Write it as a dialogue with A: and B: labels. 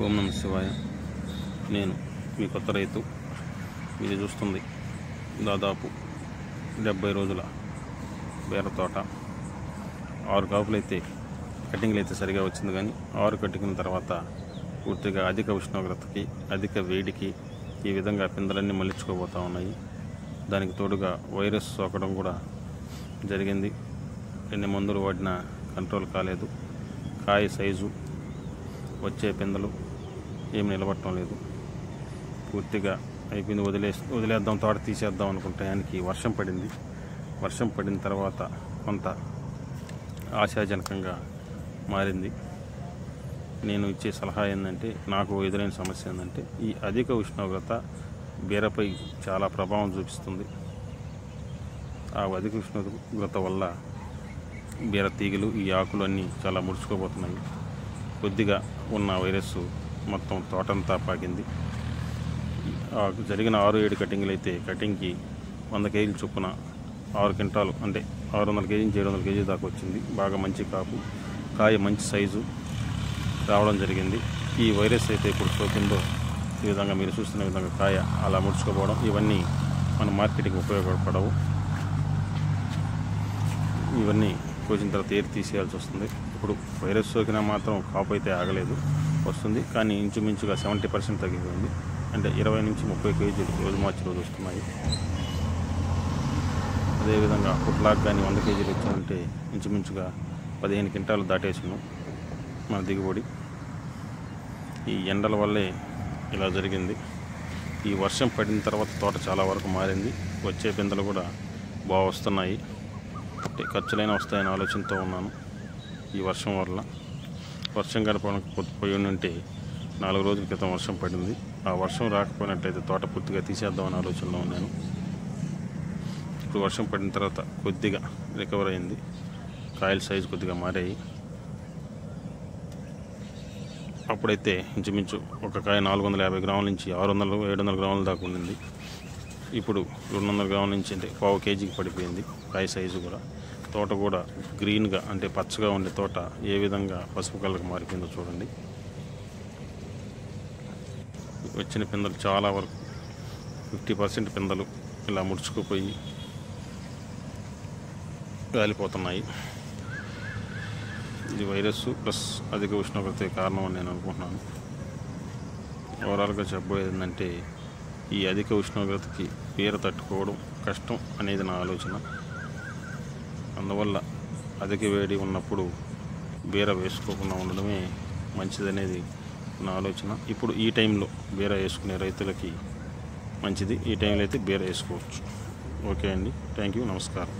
A: ఓం నమః శివాయ. నేను మీ కొత్త రైతు. ఇది చూస్తుంది దాదాపు 70 రోజుల బీర తోట. 6 కాపులు అయితే కటింగ్లు అయితే సరిగా వచ్చింది, కానీ 6 కట్టిన తర్వాత పూర్తిగా అధిక ఉష్ణోగ్రతకి, అధిక వేడికి ఈ విధంగా పిందెలన్నీ మళ్ళించుకోబోతూ ఉన్నాయి. దానికి తోడుగా వైరస్ సోకడం కూడా జరిగింది. ఎన్ని మందులు వాడినా కంట్రోల్ కాలేదు. కాయ సైజు, వచ్చే పిందెలు ఏమి నిలబడటం లేదు. పూర్తిగా అయిపోయింది, వదిలేద్దాం, తోట తీసేద్దాం అనుకుంటే ఆయనకి వర్షం పడింది. వర్షం పడిన తర్వాత కొంత ఆశాజనకంగా మారింది. నేను ఇచ్చే సలహా ఏంటంటే, నాకు ఎదురైన సమస్య ఏంటంటే, ఈ అధిక ఉష్ణోగ్రత బీరపై చాలా ప్రభావం చూపిస్తుంది. ఆ అధిక ఉష్ణోగ్రత వల్ల బీర తీగలు, ఈ ఆకులు అన్నీ చాలా ముడుచుకోబోతున్నాయి. కొద్దిగా ఉన్న వైరస్ మొత్తం తోటంతా పాకింది. జరిగిన 6-7 కటింగ్లు అయితే కటింగ్కి 100 కేజీలు చొప్పున 6 క్వింటాలు, అంటే 600 కేజీ నుంచి 700 కేజీ దాకా వచ్చింది. బాగా మంచి కాపు, కాయ మంచి సైజు రావడం జరిగింది. ఈ వైరస్ అయితే ఇప్పుడు సోకిందో ఈ విధంగా మీరు చూస్తున్న విధంగా కాయ అలా ముడుచుకోపోవడం, ఇవన్నీ మన మార్కెటింగ్ ఉపయోగపడవు. ఇవన్నీ కోసిన తర్వాత ఏరి తీసేయాల్సి వస్తుంది. ఇప్పుడు వైరస్ సోకినా మాత్రం కాపు అయితే ఆగలేదు, వస్తుంది. కానీ ఇంచుమించుగా 70% తగ్గిపోయింది. అంటే 20 నుంచి 30 కేజీలు రోజు మార్చి రోజు వస్తున్నాయి. అదేవిధంగా పుట్లాక్ కానీ 100 కేజీలు వచ్చాయంటే ఇంచుమించుగా 15 క్వింటాలు దాటేసాను మన దిగుబడి. ఈ ఎండల వల్లే ఇలా జరిగింది. ఈ వర్షం పడిన తర్వాత తోట చాలా వరకు మారింది. వచ్చే పిందెలు కూడా బాగా వస్తున్నాయి. అంటే ఖర్చులైనా వస్తాయని ఆలోచనతో ఉన్నాను. ఈ వర్షం వల్ల వర్షం గడపపోయి ఉంటే 4 రోజుల క్రితం వర్షం పడింది. ఆ వర్షం రాకపోయినట్లయితే తోట పూర్తిగా తీసేద్దామని ఆలోచనలో ఉన్నాను. ఇప్పుడు వర్షం పడిన తర్వాత కొద్దిగా రికవర్ అయింది. కాయల సైజు కొద్దిగా మారాయి. అప్పుడైతే ఇంచుమించు ఒక కాయ 450 గ్రాముల నుంచి 600-700 గ్రాముల దాకా ఉండింది. ఇప్పుడు 200 గ్రాముల నుంచి అంటే 1/4 కేజీకి పడిపోయింది కాయ సైజు కూడా. తోట కూడా గ్రీన్గా, అంటే పచ్చగా ఉండే తోట ఏ విధంగా పసుపు కలర్కి మారిపోయిందో చూడండి. వచ్చిన పిందెలు చాలా వరకు 50% పిందెలు ఇలా ముడుచుకుపోయి గాలిపోతున్నాయి. ఇది వైరస్ ప్లస్ అధిక ఉష్ణోగ్రత కారణం అని నేను అనుకుంటున్నాను. ఓవరాల్గా చెప్పబోయేది ఏంటంటే, ఈ అధిక ఉష్ణోగ్రతకి బీర తట్టుకోవడం కష్టం అనేది నా ఆలోచన. అందువల్ల అధిక వేడి ఉన్నప్పుడు బీర వేసుకోకుండా ఉండడమే మంచిదనేది నా ఆలోచన. ఇప్పుడు ఈ టైంలో బీర వేసుకునే రైతులకి మంచిది. ఈ టైంలో అయితే బీర వేసుకోవచ్చు. ఓకే అండి, థ్యాంక్ యూ, నమస్కారం.